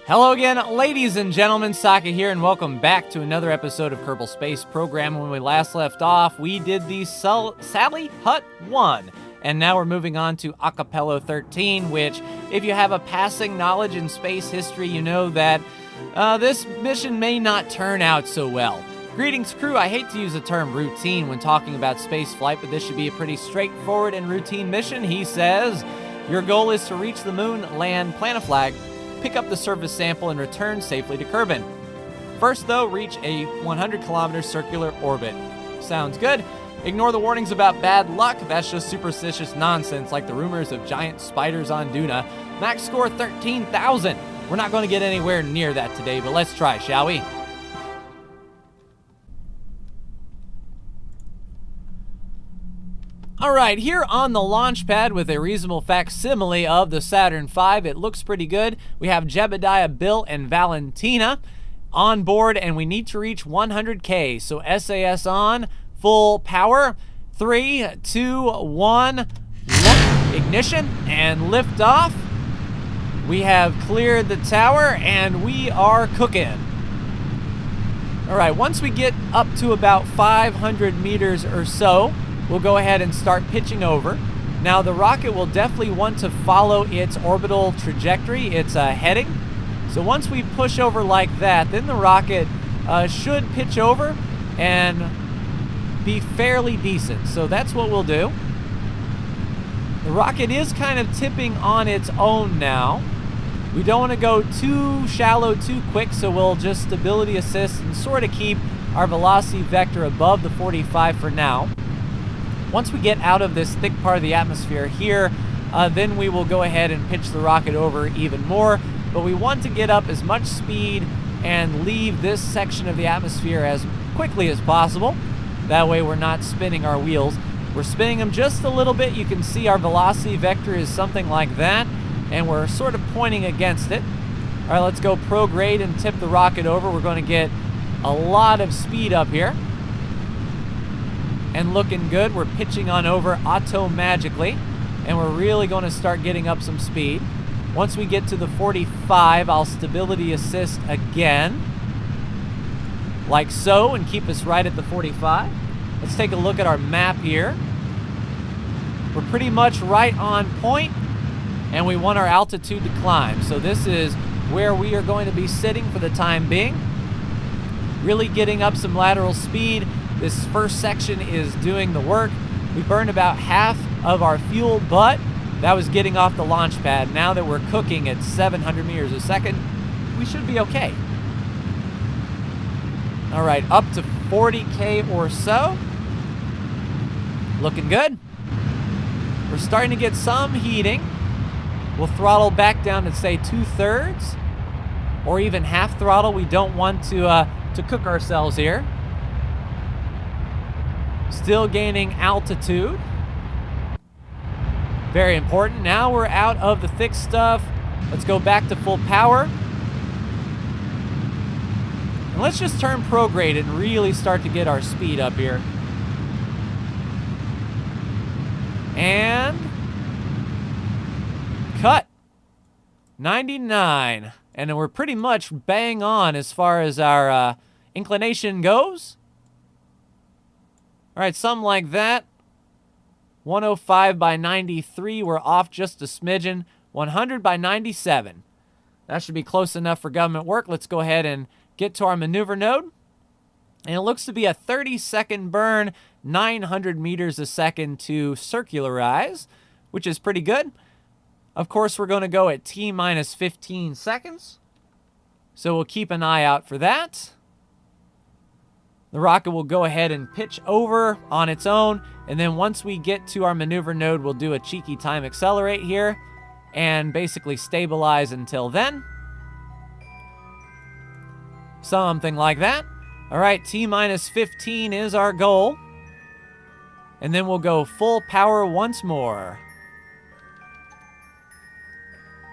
Hello again, ladies and gentlemen, Saka here, and welcome back to another episode of Kerbal Space Program. When we last left off, we did the Sally Hut 1, and now we're moving on to Acapello 13, which, if you have a passing knowledge in space history, you know that this mission may not turn out so well. Greetings, crew. I hate to use the term routine when talking about space flight, but this should be a pretty straightforward and routine mission. He says, your goal is to reach the moon, land, plant a flag, pick up the surface sample, and return safely to Kerbal. First, though, reach a 100-kilometer circular orbit. Sounds good. Ignore the warnings about bad luck. That's just superstitious nonsense, like the rumors of giant spiders on Duna. Max score 13,000. We're not going to get anywhere near that today, but let's try, shall we? Alright, here on the launch pad with a reasonable facsimile of the Saturn V, it looks pretty good. We have Jebediah, Bill, and Valentina on board, and we need to reach 100K. So SAS on, full power, 3, 2, 1, ignition, and lift off. We have cleared the tower, and we are cooking. Alright, once we get up to about 500 meters or so, we'll go ahead and start pitching over. Now, the rocket will definitely want to follow its orbital trajectory, its heading. So once we push over like that, then the rocket should pitch over and be fairly decent. So that's what we'll do. The rocket is kind of tipping on its own now. We don't want to go too shallow too quick, so we'll just stability assist and sort of keep our velocity vector above the 45 for now. Once we get out of this thick part of the atmosphere here, then we will go ahead and pitch the rocket over even more. But we want to get up as much speed and leave this section of the atmosphere as quickly as possible. That way we're not spinning our wheels. We're spinning them just a little bit. You can see our velocity vector is something like that, and we're sort of pointing against it. All right, let's go prograde and tip the rocket over. We're going to get a lot of speed up here. And looking good. We're pitching on over auto-magically, and we're really going to start getting up some speed. Once we get to the 45, I'll stability assist again, like so, and keep us right at the 45. Let's take a look at our map here. We're pretty much right on point, and we want our altitude to climb. So this is where we are going to be sitting for the time being. Really getting up some lateral speed. This first section is doing the work. We burned about half of our fuel, but that was getting off the launch pad. Now that we're cooking at 700 meters a second, we should be okay. All right, up to 40K or so. Looking good. We're starting to get some heating. We'll throttle back down to, say, 2/3 or even half throttle. We don't want to cook ourselves here. Still gaining altitude. Very important. Now we're out of the thick stuff. Let's go back to full power. And let's just turn prograde and really start to get our speed up here. And cut. 99. And we're pretty much bang on as far as our inclination goes. All right, something like that. 105 by 93, we're off just a smidgen. 100 by 97. That should be close enough for government work. Let's go ahead and get to our maneuver node. And it looks to be a 30-second burn, 900 meters a second to circularize, which is pretty good. Of course, we're going to go at T-minus 15 seconds. So we'll keep an eye out for that. The rocket will go ahead and pitch over on its own, and then once we get to our maneuver node, we'll do a cheeky time accelerate here and basically stabilize until then. Something like that. All right, T-minus 15 is our goal. And then we'll go full power once more.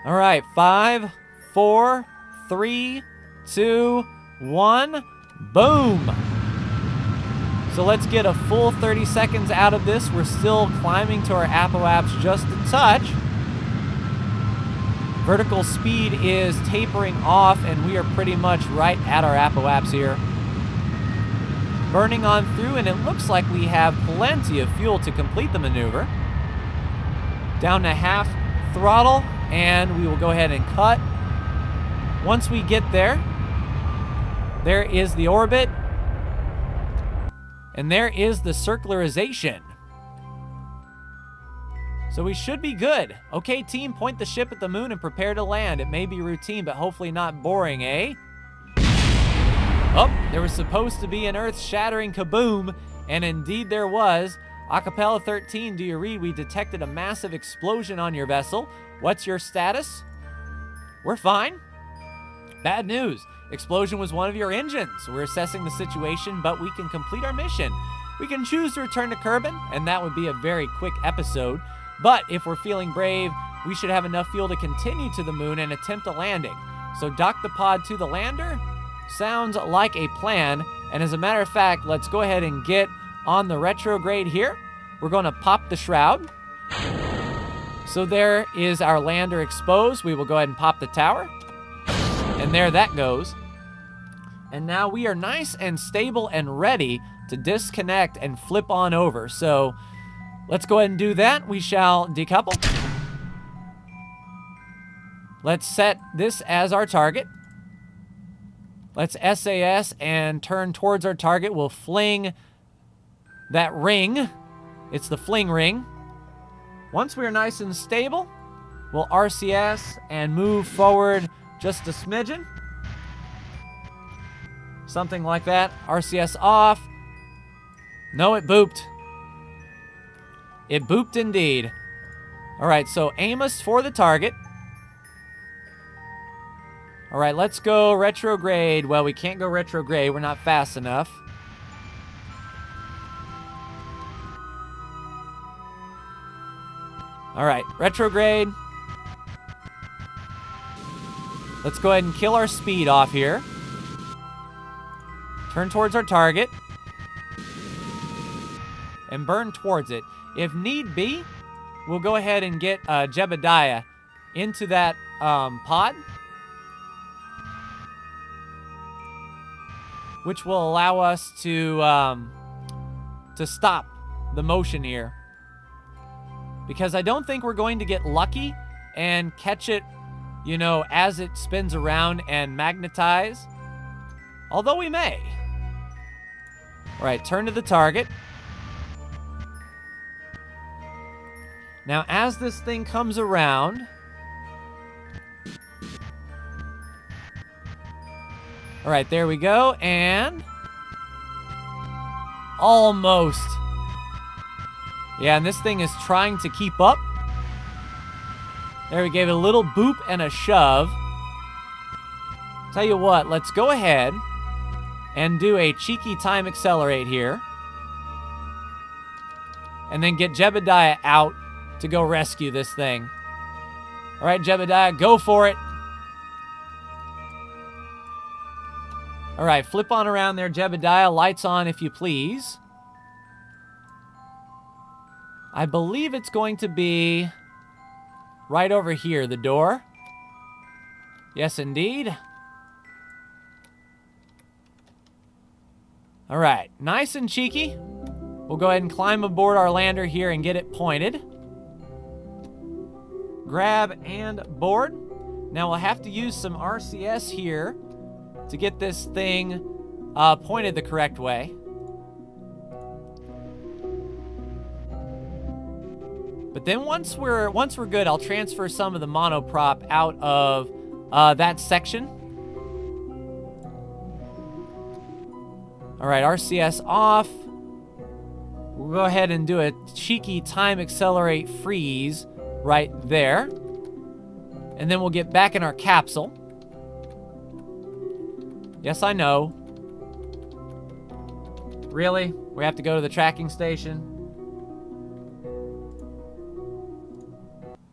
All right, 5, 4, 3, 2, 1, boom! So let's get a full 30 seconds out of this. We're still climbing to our apoapse just a touch. Vertical speed is tapering off, and we are pretty much right at our apoapse here. Burning on through, and it looks like we have plenty of fuel to complete the maneuver. Down to half throttle, and we will go ahead and cut. Once we get there, there is the orbit, and there is the circularization. So we should be good. Okay, team, point the ship at the moon and prepare to land. It may be routine, but hopefully not boring, eh? Oh, there was supposed to be an earth-shattering kaboom, and indeed there was. Acapello 13, do you read? We detected a massive explosion on your vessel. What's your status? We're fine. Bad news. Explosion was one of your engines. We're assessing the situation, but we can complete our mission. We can choose to return to Kerbal, and that would be a very quick episode. But if we're feeling brave, we should have enough fuel to continue to the moon and attempt a landing. So dock the pod to the lander? Sounds like a plan. And as a matter of fact, let's go ahead and get on the retrograde here. We're going to pop the shroud. So there is our lander exposed. We will go ahead and pop the tower. And there that goes. And now we are nice and stable and ready to disconnect and flip on over. So let's go ahead and do that. We shall decouple. Let's set this as our target. Let's SAS and turn towards our target. We'll fling that ring. It's the fling ring. Once we're nice and stable, we'll RCS and move forward just a smidgen. Something like that. RCS off. No, it booped. It booped indeed. All right, so aim us for the target. All right, let's go retrograde. Well, we can't go retrograde. We're not fast enough. All right, retrograde. Let's go ahead and kill our speed off here. Turn towards our target. And burn towards it. If need be, we'll go ahead and get Jebediah into that pod, which will allow us to stop the motion here. Because I don't think we're going to get lucky and catch it, you know, as it spins around and magnetize. Although we may. All right, turn to the target. Now, as this thing comes around, all right, there we go, and almost. Yeah, and this thing is trying to keep up. There, we gave it a little boop and a shove. Tell you what, let's go ahead and do a cheeky time accelerate here. And then get Jebediah out to go rescue this thing. All right, Jebediah, go for it. All right, flip on around there, Jebediah. Lights on, if you please. I believe it's going to be right over here, the door. Yes, indeed. All right, nice and cheeky. We'll go ahead and climb aboard our lander here and get it pointed. Grab and board. Now we'll have to use some RCS here to get this thing pointed the correct way. But then once we're good, I'll transfer some of the monoprop out of that section. All right, RCS off. We'll go ahead and do a cheeky time accelerate freeze right there. And then we'll get back in our capsule. Yes, I know. Really? We have to go to the tracking station?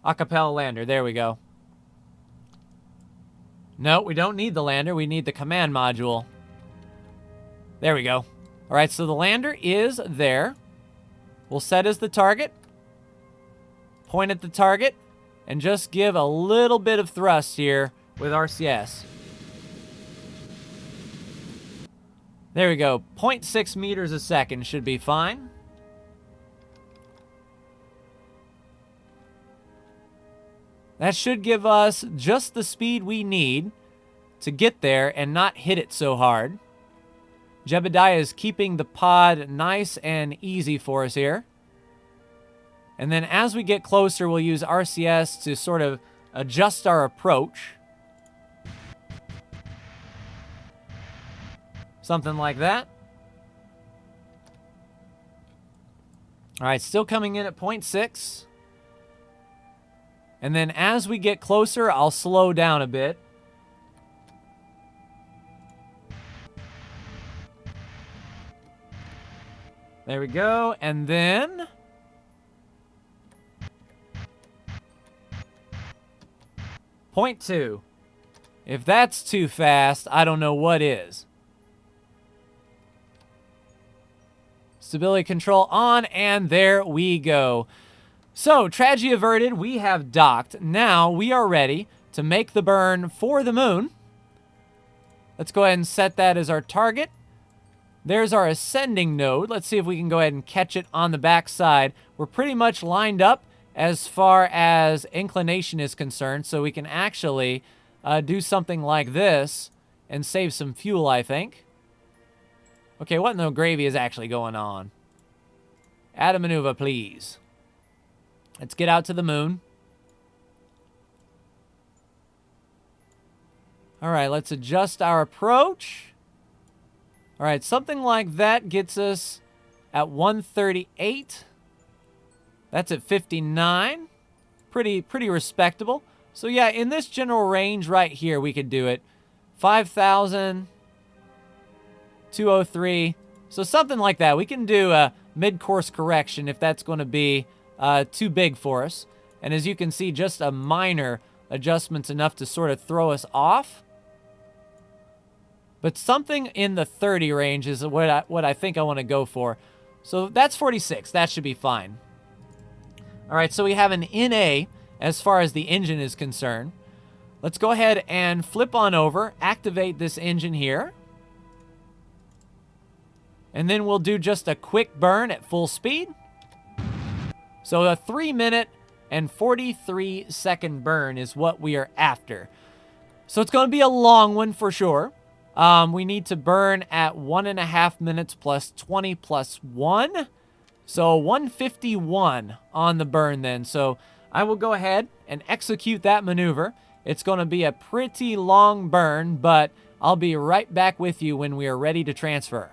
Acapello lander, there we go. No, we don't need the lander, we need the command module. There we go. All right, so the lander is there. We'll set as the target. Point at the target. and just give a little bit of thrust here with RCS. There we go. 0.6 meters a second should be fine. That should give us just the speed we need to get there and not hit it so hard. Jebediah is keeping the pod nice and easy for us here. And then as we get closer, we'll use RCS to sort of adjust our approach. Something like that. All right, still coming in at 0.6. And then as we get closer, I'll slow down a bit. There we go. And then 0.2. If that's too fast, I don't know what is. Stability control on, and there we go. So, tragedy averted, we have docked. Now, we are ready to make the burn for the moon. Let's go ahead and set that as our target. There's our ascending node. Let's see if we can go ahead and catch it on the backside. We're pretty much lined up as far as inclination is concerned, so we can actually do something like this and save some fuel, I think. Okay, what in the gravy is actually going on? Add a maneuver, please. Let's get out to the moon. All right, let's adjust our approach. All right, something like that gets us at 138. That's at 59. Pretty respectable. So yeah, in this general range right here, we could do it. 5,000, 203. So something like that. We can do a mid-course correction if that's going to be too big for us. And as you can see, just a minor adjustment's enough to sort of throw us off. But something in the 30 range is what I think I want to go for. So that's 46. That should be fine. All right, so we have an NA as far as the engine is concerned. Let's go ahead and flip on over, activate this engine here. And then we'll do just a quick burn at full speed. So a 3-minute and 43-second burn is what we are after. So it's going to be a long one for sure. We need to burn at 1.5 minutes plus 20 plus 1. So 151 on the burn then. So I will go ahead and execute that maneuver. It's going to be a pretty long burn, but I'll be right back with you when we are ready to transfer.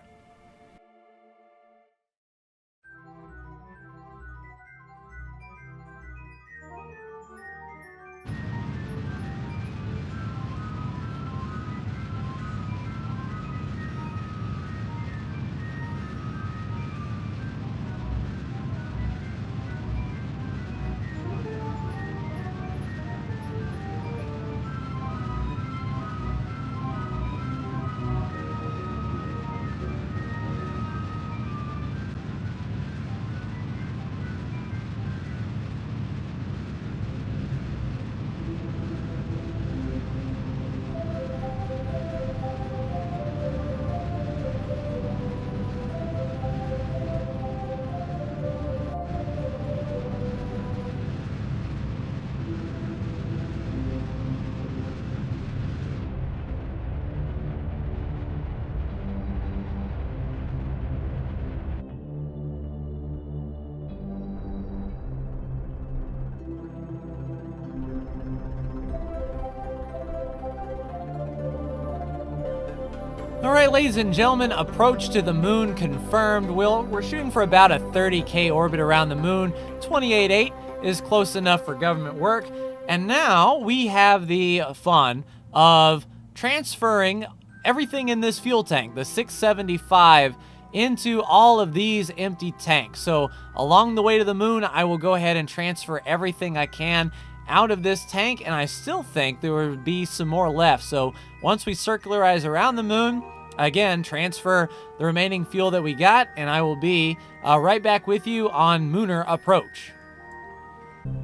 All right, ladies and gentlemen, approach to the moon confirmed. We're shooting for about a 30K orbit around the moon. 28.8 is close enough for government work. And now we have the fun of transferring everything in this fuel tank, the 675, into all of these empty tanks. So along the way to the moon, I will go ahead and transfer everything I can out of this tank, and I still think there would be some more left. So once we circularize around the moon, again, transfer the remaining fuel that we got, and I will be right back with you on Mooner approach.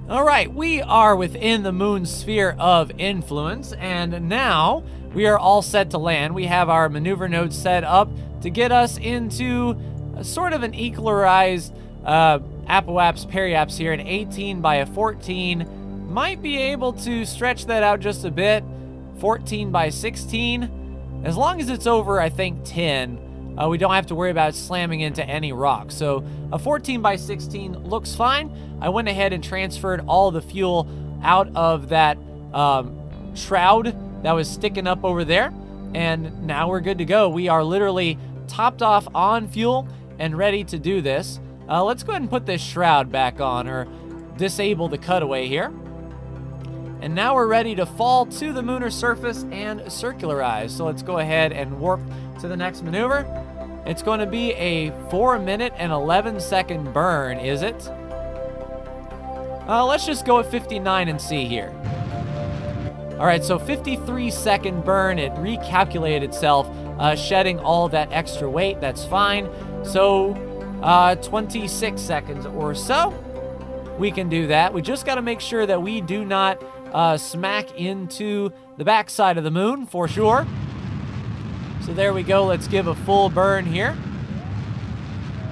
All right, we are within the moon's sphere of influence, and now we are all set to land. We have our maneuver node set up to get us into a sort of an equalized apoapse periapse here, an 18 by a 14. Might be able to stretch that out just a bit. 14 by 16. As long as it's over, I think, 10, we don't have to worry about slamming into any rock. So a 14 by 16 looks fine. I went ahead and transferred all the fuel out of that shroud that was sticking up over there. And now we're good to go. We are literally topped off on fuel and ready to do this. Let's go ahead and put this shroud back on, or disable the cutaway here. And now we're ready to fall to the lunar surface and circularize. So let's go ahead and warp to the next maneuver. It's going to be a 4-minute and 11-second burn, is it? Let's just go at 59 and see here. All right, so 53-second burn. It recalculated itself, shedding all that extra weight. That's fine. So 26 seconds or so. We can do that. We just got to make sure that we do not smack into the backside of the moon for sure. So there we go. Let's give a full burn here.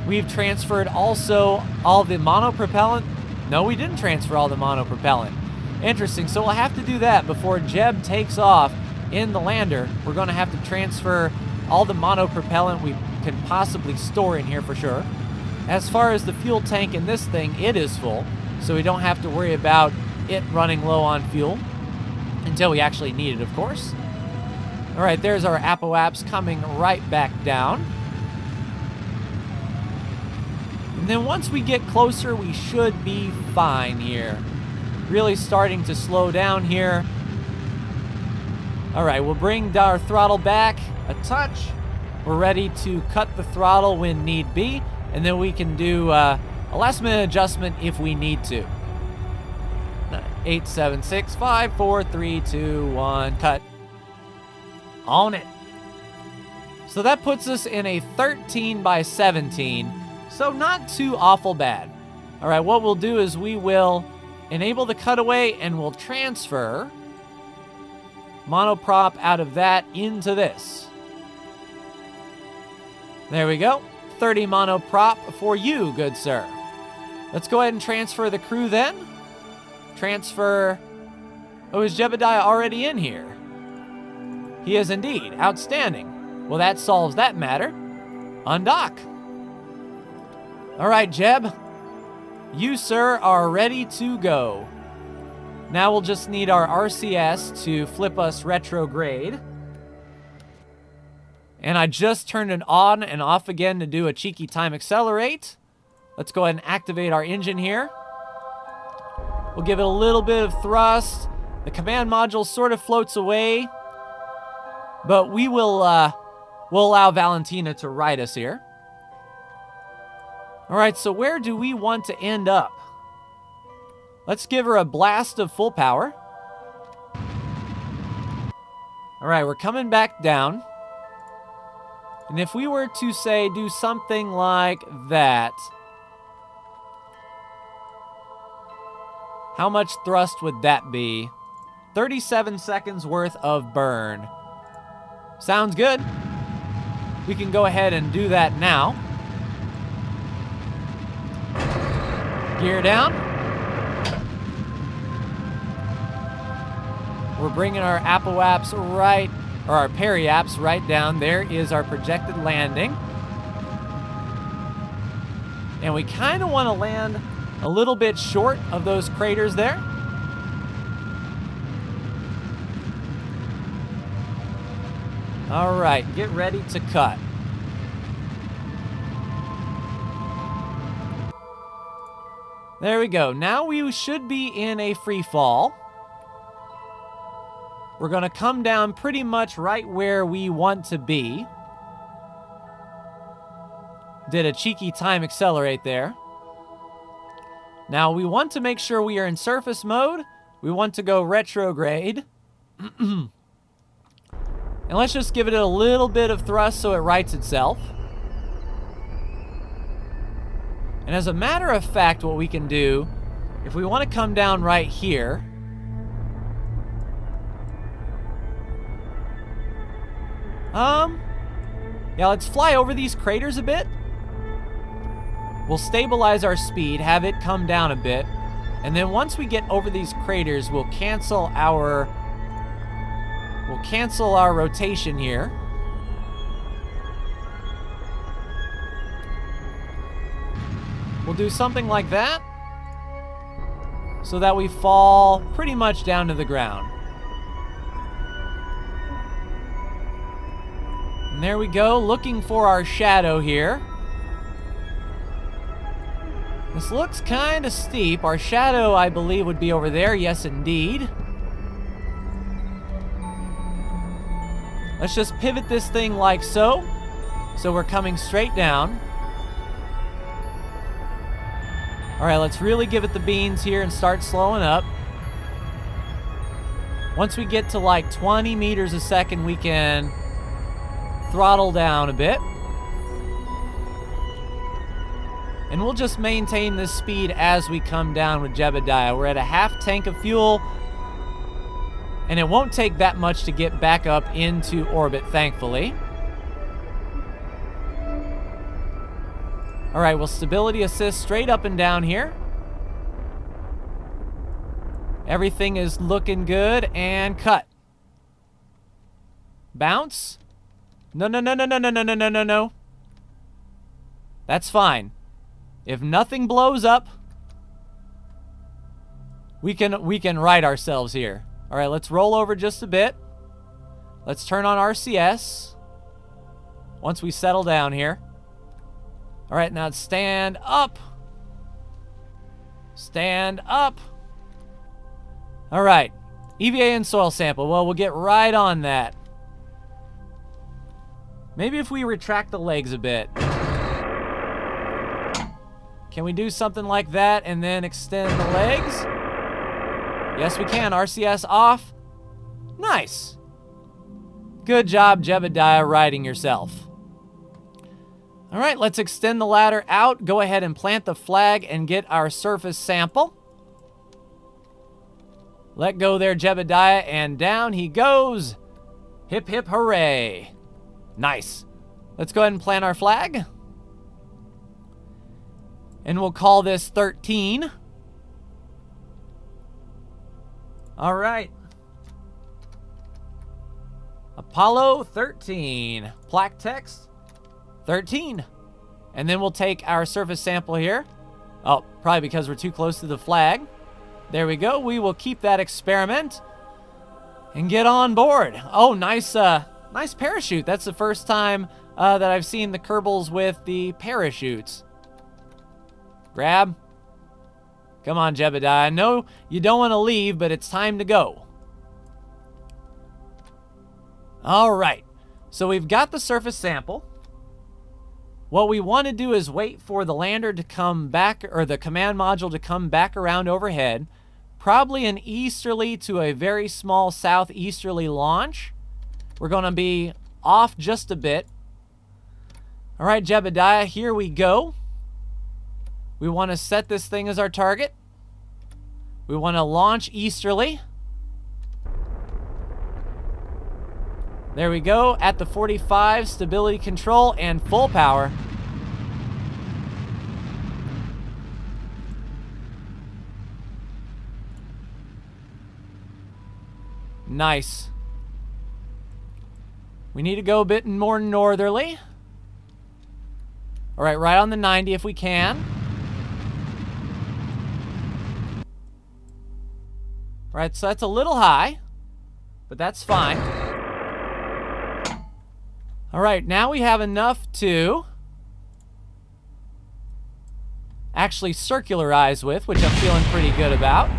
We've transferred also all the monopropellant. No, we didn't transfer all the monopropellant. Interesting. So we'll have to do that before Jeb takes off in the lander. We're going to have to transfer all the monopropellant we can possibly store in here for sure. As far as the fuel tank in this thing, it is full, so we don't have to worry about it running low on fuel until we actually need it, of course. All right, there's our apoapse coming right back down. And then once we get closer, we should be fine here. Really starting to slow down here. All right, we'll bring our throttle back a touch. We're ready to cut the throttle when need be, and then we can do a last-minute adjustment if we need to. 8, 7, 6, 5, 4, 3, 2, 1, cut. On it. So that puts us in a 13 by 17, so not too awful bad. All right, what we'll do is we will enable the cutaway and we'll transfer monoprop out of that into this. There we go. 30 monoprop for you, good sir. Let's go ahead and transfer the crew then. Transfer. Oh, is Jebediah already in here? He is indeed. Outstanding. Well, that solves that matter. Undock. All right, Jeb. You, sir, are ready to go. Now we'll just need our RCS to flip us retrograde. And I just turned it on and off again to do a cheeky time accelerate. Let's go ahead and activate our engine here. We'll give it a little bit of thrust. The command module sort of floats away, but we will we'll allow Valentina to ride us here. All right, so where do we want to end up? Let's give her a blast of full power. All right, we're coming back down. And if we were to, say, do something like that, how much thrust would that be? 37 seconds worth of burn. Sounds good. We can go ahead and do that now. Gear down. We're bringing our apoapse right, or our periapse right down. There is our projected landing. And we kind of want to land a little bit short of those craters there. All right, get ready to cut. There we go. Now we should be in a free fall. We're going to come down pretty much right where we want to be. Did a cheeky time accelerate there. Now we want to make sure we are in surface mode. We want to go retrograde. And let's just give it a little bit of thrust so it rights itself. And as a matter of fact, what we can do If we want to come down right here, yeah, let's fly over these craters a bit. We'll stabilize our speed, have it come down a bit, and then once we get over these craters, we'll cancel our rotation here. We'll do something like that, so that we fall pretty much down to the ground. And there we go, looking for our shadow here. This looks kind of steep. Our shadow, I believe, would be over there. Yes, indeed. Let's just pivot this thing like so. So we're coming straight down. All right, let's really give it the beans here and start slowing up. Once we get to like 20 meters a second, we can throttle down a bit. And we'll just maintain this speed as we come down with Jebediah. We're at a half tank of fuel, and it won't take that much to get back up into orbit, thankfully. All right, we'll stability assist straight up and down here. Everything is looking good, and cut. Bounce. No, no, no, no, no, no, no, no, no, no, no. That's fine. If nothing blows up, we can right ourselves here. All right, let's roll over just a bit. Let's turn on RCS once we settle down here. All right, now stand up. Stand up. All right, EVA and soil sample. Well, we'll get right on that. Maybe if we retract the legs a bit. Can we do something like that and then extend the legs? Yes, we can. RCS off. Nice. Good job, Jebediah, riding yourself. All right, let's extend the ladder out. Go ahead and plant the flag and get our surface sample. Let go there, Jebediah, and down he goes. Hip, hip, hooray. Nice. Let's go ahead and plant our flag. And we'll call this 13. All right. Apollo 13. Plaque text 13. And then we'll take our surface sample here. Oh, probably because we're too close to the flag. There we go. We will keep that experiment and get on board. Oh, nice nice parachute. That's the first time that I've seen the Kerbals with the parachutes. Grab. Come on, Jebediah. I know you don't want to leave, but it's time to go. All right. So we've got the surface sample. What we want to do is wait for the lander to come back, or the command module to come back around overhead. Probably an easterly to a very small southeasterly launch. We're going to be off just a bit. All right, Jebediah, here we go. We want to set this thing as our target. We want to launch easterly. There we go, at the 45, stability control and full power. Nice. We need to go a bit more northerly. All right, right on the 90 if we can. All right, so that's a little high, but that's fine. All right, now we have enough to actually circularize with, which I'm feeling pretty good about.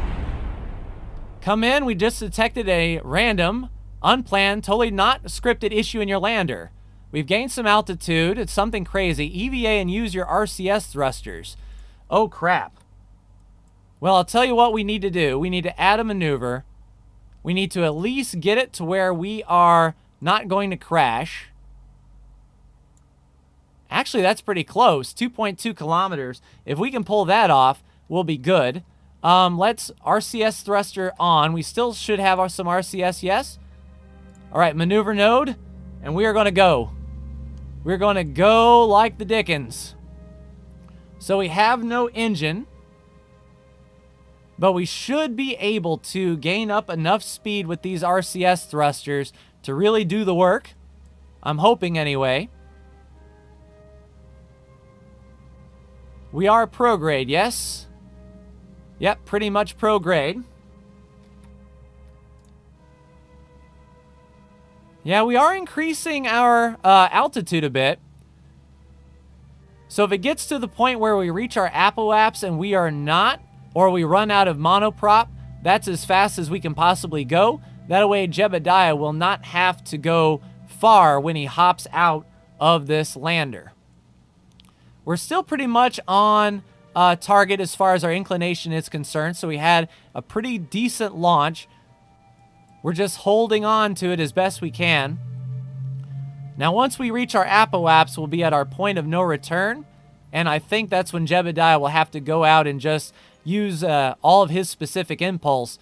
Come in, we just detected a random, unplanned, totally not scripted issue in your lander. We've gained some altitude. It's something crazy. EVA and use your RCS thrusters. Oh, crap. Well, I'll tell you what we need to do. We need to add a maneuver. We need to at least get it to where we are not going to crash. Actually, that's pretty close. 2.2 kilometers. If we can pull that off, we'll be good. Let's RCS thruster on. We still should have some RCS, yes? All right, maneuver node, and we are going to go. We're going to go like the dickens. So we have no engine, but we should be able to gain up enough speed with these RCS thrusters to really do the work. I'm hoping anyway. We are pro grade, yes? Yep, pretty much pro grade. Yeah, we are increasing our altitude a bit. So if it gets to the point where we reach our apoapse and we are not, or we run out of monoprop, that's as fast as we can possibly go. That way Jebediah will not have to go far when he hops out of this lander. We're still pretty much on target as far as our inclination is concerned, so we had a pretty decent launch. We're just holding on to it as best we can. Now, once we reach our apoapse, we'll be at our point of no return, and I think that's when Jebediah will have to go out and just use all of his specific impulse.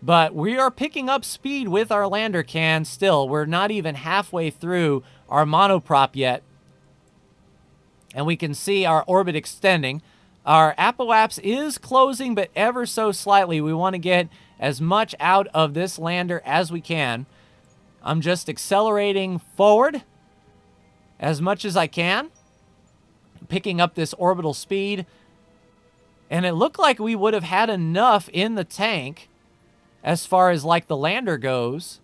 But we are picking up speed with our lander can still. We're not even halfway through our monoprop yet, and we can see our orbit extending. Our apoapse is closing, but ever so slightly. We want to get as much out of this lander as we can. I'm just accelerating forward as much as I can, picking up this orbital speed. And it looked like we would have had enough in the tank as far as like the lander goes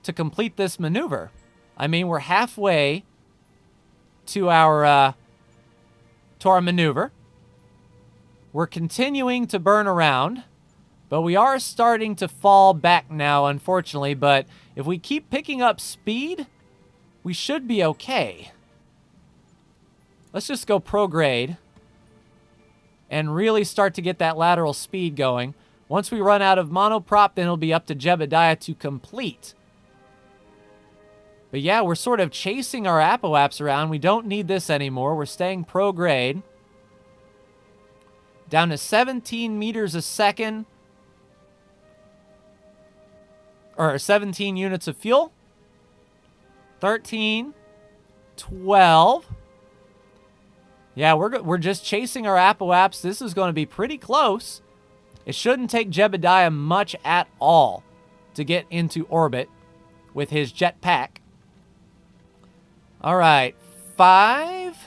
to complete this maneuver. I mean, we're halfway to our maneuver. We're continuing to burn around, but we are starting to fall back now, unfortunately. But if we keep picking up speed, we should be okay. Let's just go pro grade and really start to get that lateral speed going. Once we run out of monoprop, then it'll be up to Jebediah to complete. But yeah, we're sort of chasing our apoapse around. We don't need this anymore. We're staying pro grade. Down to 17 meters a second. Or 17 units of fuel. 13. 12. Yeah, we're just chasing our apoapse. This is going to be pretty close. It shouldn't take Jebediah much at all to get into orbit with his jetpack. All right, 5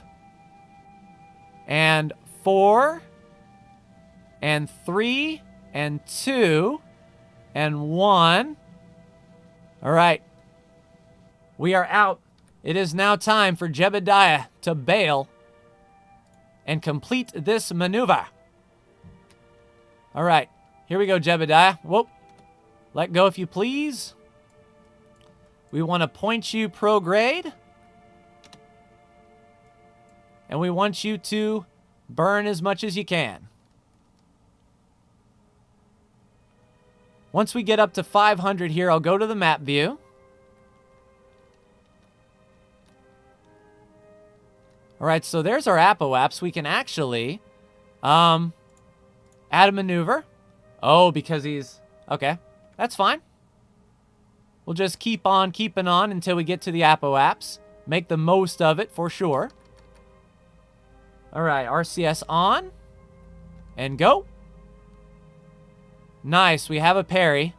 and 4 and 3 and 2 and 1. All right, we are out. It is now time for Jebediah to bail and complete this maneuver. All right, here we go, Jebediah. Whoop. Let go if you please. We want to point you pro grade. And we want you to burn as much as you can. Once we get up to 500 here, I'll go to the map view. All right, so there's our apoapse. We can actually add a maneuver. Oh, because he's... Okay, that's fine. We'll just keep on keeping on until we get to the apoapse. Make the most of it for sure. All right, RCS on. And go. Nice, we have a parry.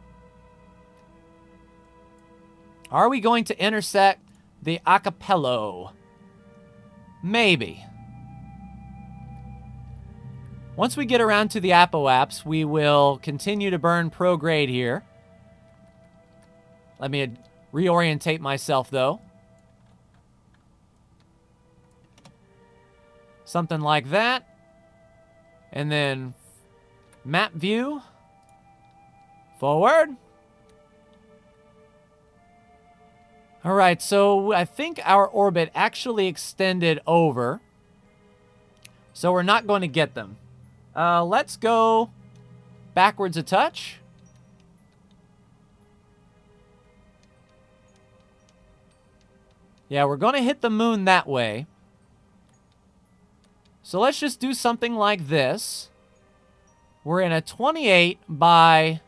Are we going to intersect the Acapello? Maybe. Once we get around to the apoapse, we will continue to burn pro grade here. Let me reorientate myself, though. Something like that. And then map view. Forward. All right, so I think our orbit actually extended over. So we're not going to get them. Let's go backwards a touch. Yeah, we're going to hit the moon that way. So let's just do something like this. We're in a 28 by...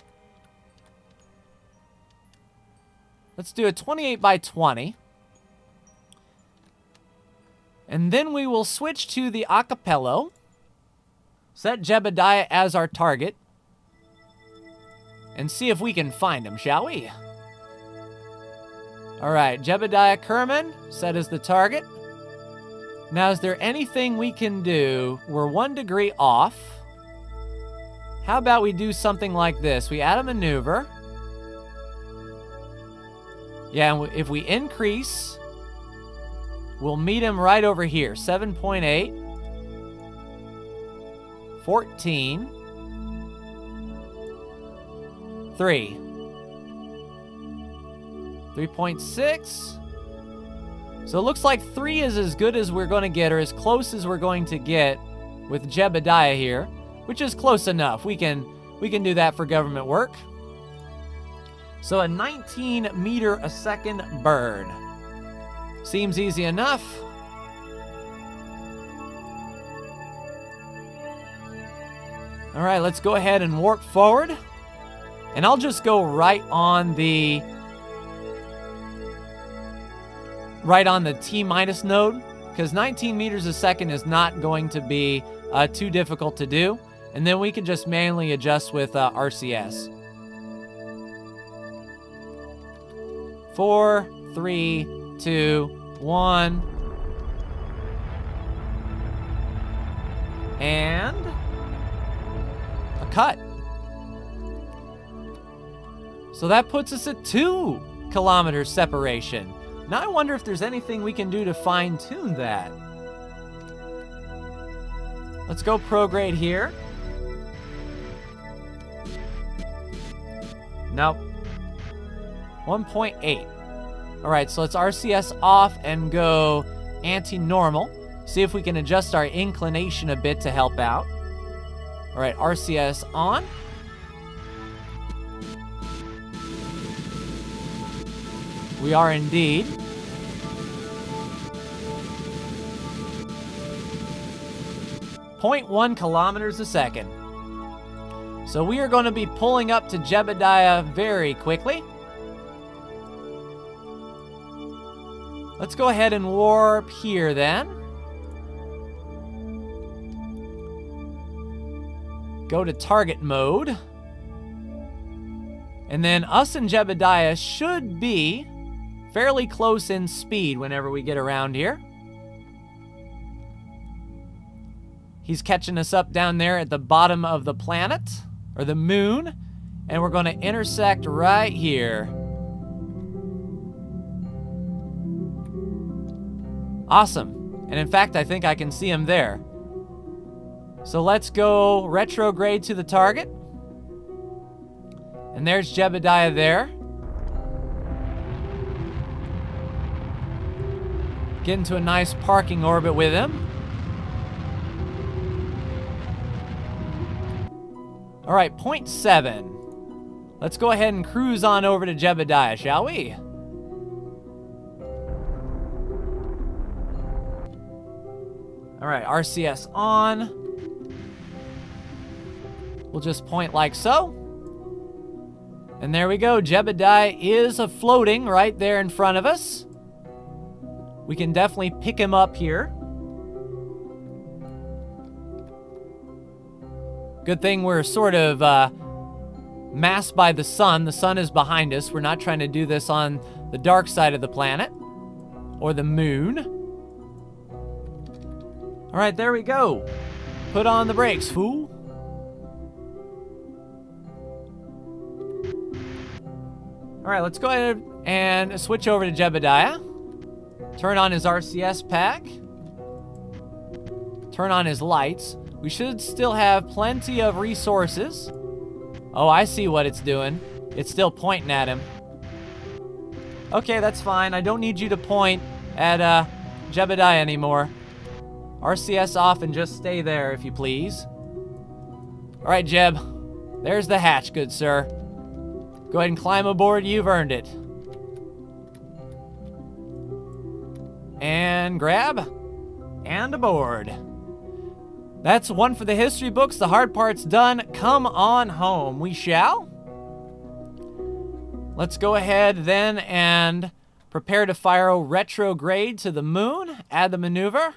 Let's do a 28 by 20. And then we will switch to the Acapello. Set Jebediah as our target. And see if we can find him, shall we? Alright, Jebediah Kerman set as the target. Now, is there anything we can do? We're 1 degree off. How about we do something like this? We add a maneuver. Yeah, and if we increase, we'll meet him right over here. 7.8. 14. 3. 3.6. So it looks like 3 is as good as we're going to get, or as close as we're going to get with Jebediah here, which is close enough. We can do that for government work. So a 19 meter a second burn. Seems easy enough. All right, let's go ahead and warp forward. And I'll just go right on the T- node, because 19 meters a second is not going to be too difficult to do. And then we can just manually adjust with RCS. 4, 3, 2, 1. And a cut. So that puts us at 2 kilometers separation. Now I wonder if there's anything we can do to fine-tune that. Let's go prograde here. Nope. 1.8. All right, so let's RCS off and go anti-normal. See if we can adjust our inclination a bit to help out. All right, RCS on. We are indeed. .1 kilometers a second. So we are going to be pulling up to Jebediah very quickly. Let's go ahead and warp here then. Go to target mode. And then us and Jebediah should be fairly close in speed whenever we get around here. He's catching us up down there at the bottom of the planet, or the moon, and we're going to intersect right here. Awesome. And in fact, I think I can see him there. So let's go retrograde to the target. And there's Jebediah there. Get into a nice parking orbit with him. All right, 0.7. Let's go ahead and cruise on over to Jebediah, shall we? All right, RCS on. We'll just point like so. And there we go. Jebediah is floating right there in front of us. We can definitely pick him up here. Good thing we're sort of masked by the sun. The sun is behind us. We're not trying to do this on the dark side of the planet or the moon. All right, there we go. Put on the brakes, fool. All right, let's go ahead and switch over to Jebediah. Turn on his RCS pack. Turn on his lights. We should still have plenty of resources. Oh, I see what it's doing. It's still pointing at him. Okay, that's fine. I don't need you to point at Jebediah anymore. RCS off and just stay there, if you please. All right, Jeb. There's the hatch, good sir. Go ahead and climb aboard. You've earned it. And grab. And aboard. That's one for the history books. The hard part's done. Come on home. We shall. Let's go ahead then and prepare to fire retrograde to the moon. Add the maneuver.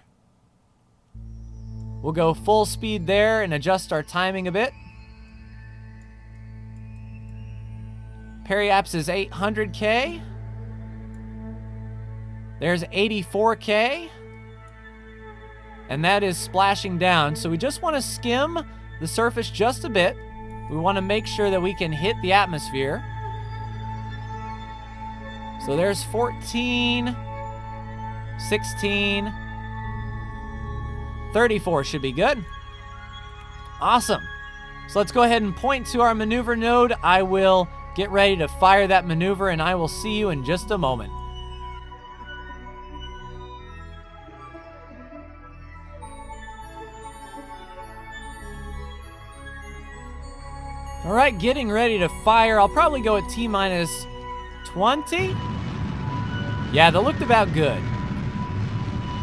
We'll go full speed there and adjust our timing a bit. Periaps is 800K. There's 84K. And that is splashing down. So we just want to skim the surface just a bit. We want to make sure that we can hit the atmosphere. So there's 14, 16, 34 should be good. Awesome. So let's go ahead and point to our maneuver node. I will get ready to fire that maneuver, and I will see you in just a moment. All right, getting ready to fire. I'll probably go at T-minus 20. Yeah, that looked about good.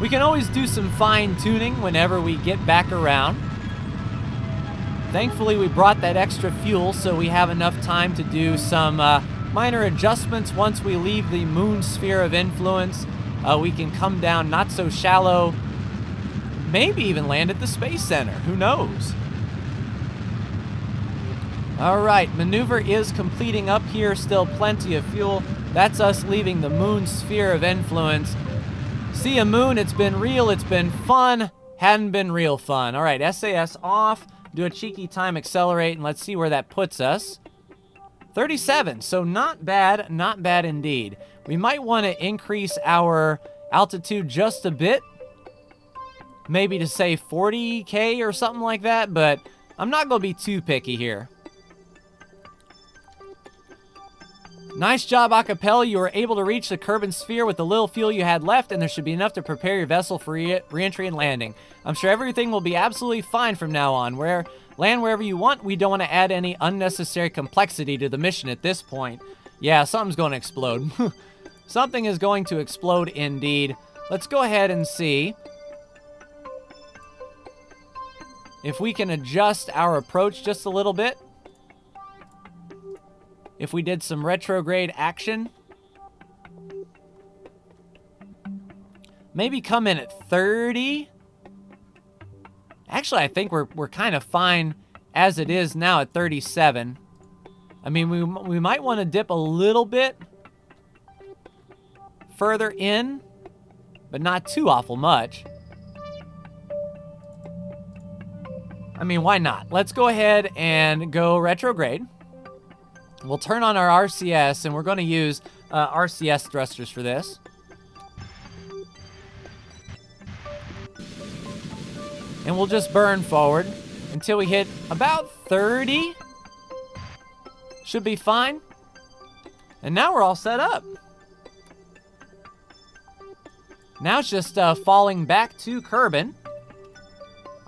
We can always do some fine tuning whenever we get back around. Thankfully, we brought that extra fuel, so we have enough time to do some minor adjustments. Once we leave the moon sphere of influence, we can come down not so shallow, maybe even land at the Space Center. Who knows? All right, maneuver is completing up here. Still plenty of fuel. That's us leaving the moon sphere of influence. See ya, moon. It's been real. It's been fun. Hadn't been real fun. All right, SAS off. Do a cheeky time accelerate, and let's see where that puts us. 37, so not bad. Not bad indeed. We might want to increase our altitude just a bit. Maybe to say 40K or something like that, but I'm not going to be too picky here. Nice job, Acapello. You were able to reach the Kerbal sphere with the little fuel you had left, and there should be enough to prepare your vessel for re-entry and landing. I'm sure everything will be absolutely fine from now on. Land wherever you want. We don't want to add any unnecessary complexity to the mission at this point. Yeah, something's going to explode. Something is going to explode indeed. Let's go ahead and see if we can adjust our approach just a little bit. If we did some retrograde action. Maybe come in at 30. Actually, I think we're kind of fine as it is now at 37. I mean, we might want to dip a little bit further in, but not too awful much. I mean, why not? Let's go ahead and go retrograde. We'll turn on our RCS, and we're going to use RCS thrusters for this. And we'll just burn forward until we hit about 30. Should be fine. And now we're all set up. Now it's just falling back to Kerbal.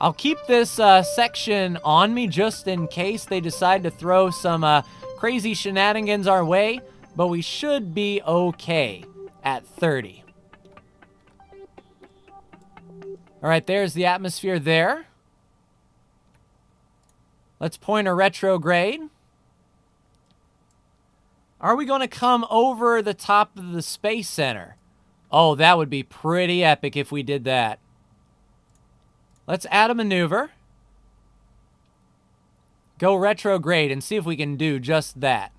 I'll keep this section on me just in case they decide to throw some crazy shenanigans our way, but we should be okay at 30. All right, there's the atmosphere there. Let's point a retrograde. Are we going to come over the top of the Space Center? Oh, that would be pretty epic if we did that. Let's add a maneuver. Go retrograde and see if we can do just that.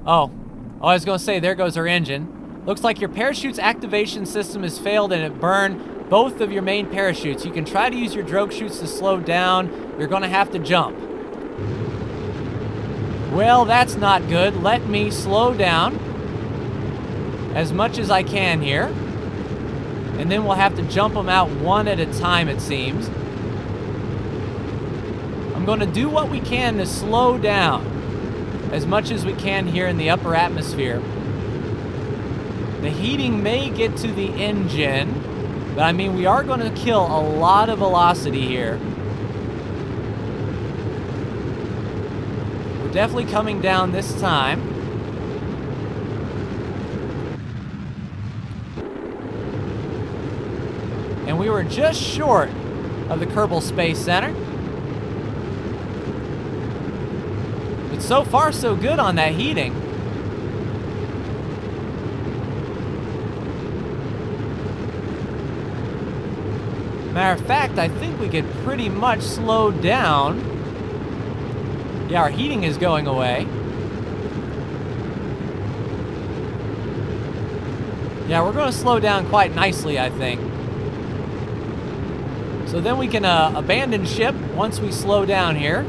Oh, I was going to say, there goes our engine. Looks like your parachute's activation system has failed and it burned both of your main parachutes. You can try to use your drogue chutes to slow down. You're going to have to jump. Well, that's not good. Let me slow down as much as I can here. And then we'll have to jump them out one at a time, it seems. I'm going to do what we can to slow down as much as we can here in the upper atmosphere. The heating may get to the engine, but I mean, we are going to kill a lot of velocity here. We're definitely coming down this time. And we were just short of the Kerbal Space Center. But so far, so good on that heating. Matter of fact, I think we could pretty much slow down. Yeah, our heating is going away. Yeah, we're going to slow down quite nicely, I think. So then we can abandon ship once we slow down here.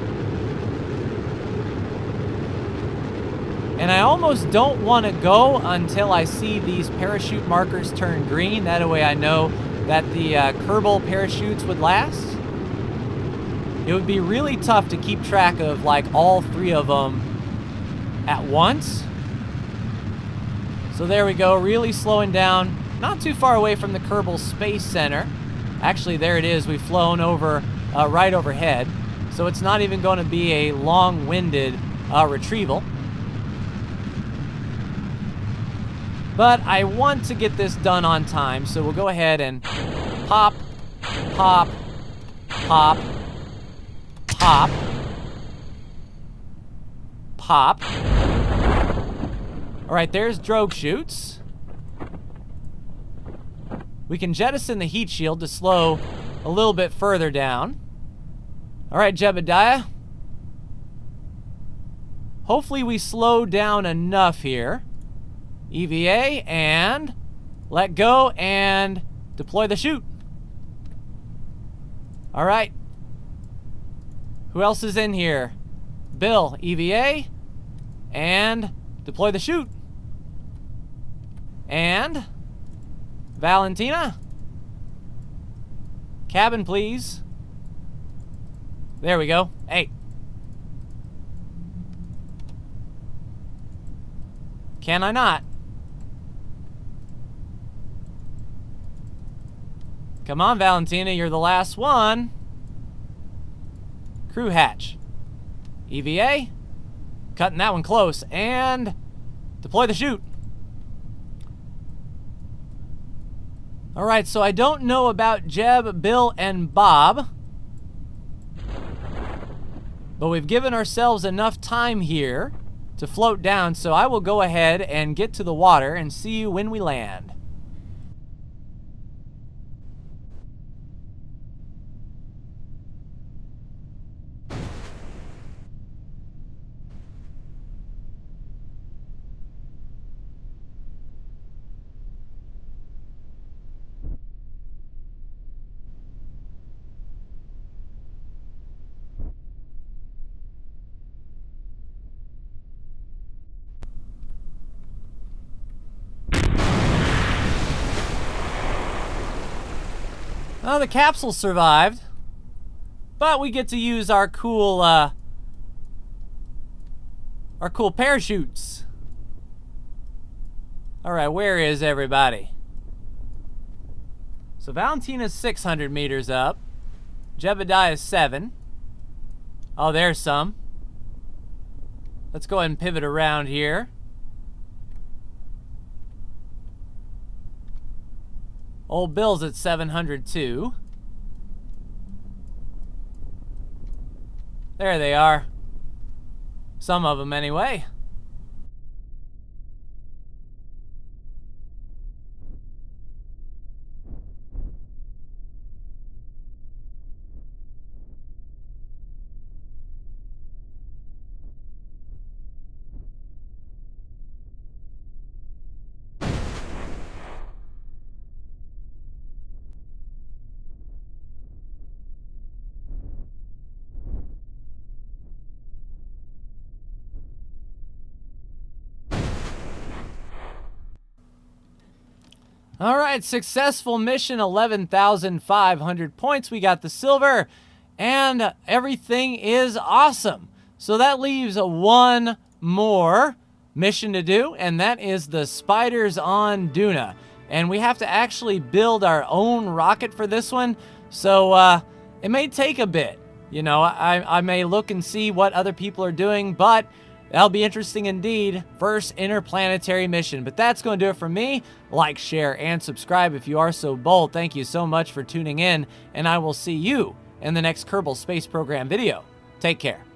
And I almost don't want to go until I see these parachute markers turn green. That way I know that the Kerbal parachutes would last. It would be really tough to keep track of like all three of them at once. So there we go, really slowing down. Not too far away from the Kerbal Space Center. Actually, there it is. We've flown over right overhead. So it's not even going to be a long-winded retrieval. But I want to get this done on time, so we'll go ahead and pop, pop, pop, pop, pop. All right, there's drogue chutes. We can jettison the heat shield to slow a little bit further down. All right, Jebediah. Hopefully we slow down enough here. EVA, and let go, and deploy the chute. All right. Who else is in here? Bill, EVA, and deploy the chute. And Valentina, cabin, please. There we go. Hey. Can I not? Come on, Valentina, you're the last one. Crew hatch. EVA. Cutting that one close. And deploy the chute. All right, so I don't know about Jeb, Bill, and Bob. But we've given ourselves enough time here to float down, so I will go ahead and get to the water and see you when we land. Well, the capsule survived, but we get to use our cool parachutes. All right, where is everybody? So Valentina's 600 meters up. Jebediah's 7. Oh, there's some. Let's go ahead and pivot around here. Old Bill's at 702. There they are. Some of them, anyway. All right, successful mission, 11,500 points. We got the silver, and everything is awesome. So that leaves one more mission to do, and that is the spiders on Duna. And we have to actually build our own rocket for this one, so it may take a bit. You know, I may look and see what other people are doing, but That'll be interesting indeed. First interplanetary mission. But that's going to do it for me. Like, share, and subscribe if you are so bold. Thank you so much for tuning in, and I will see you in the next Kerbal Space Program video. Take care.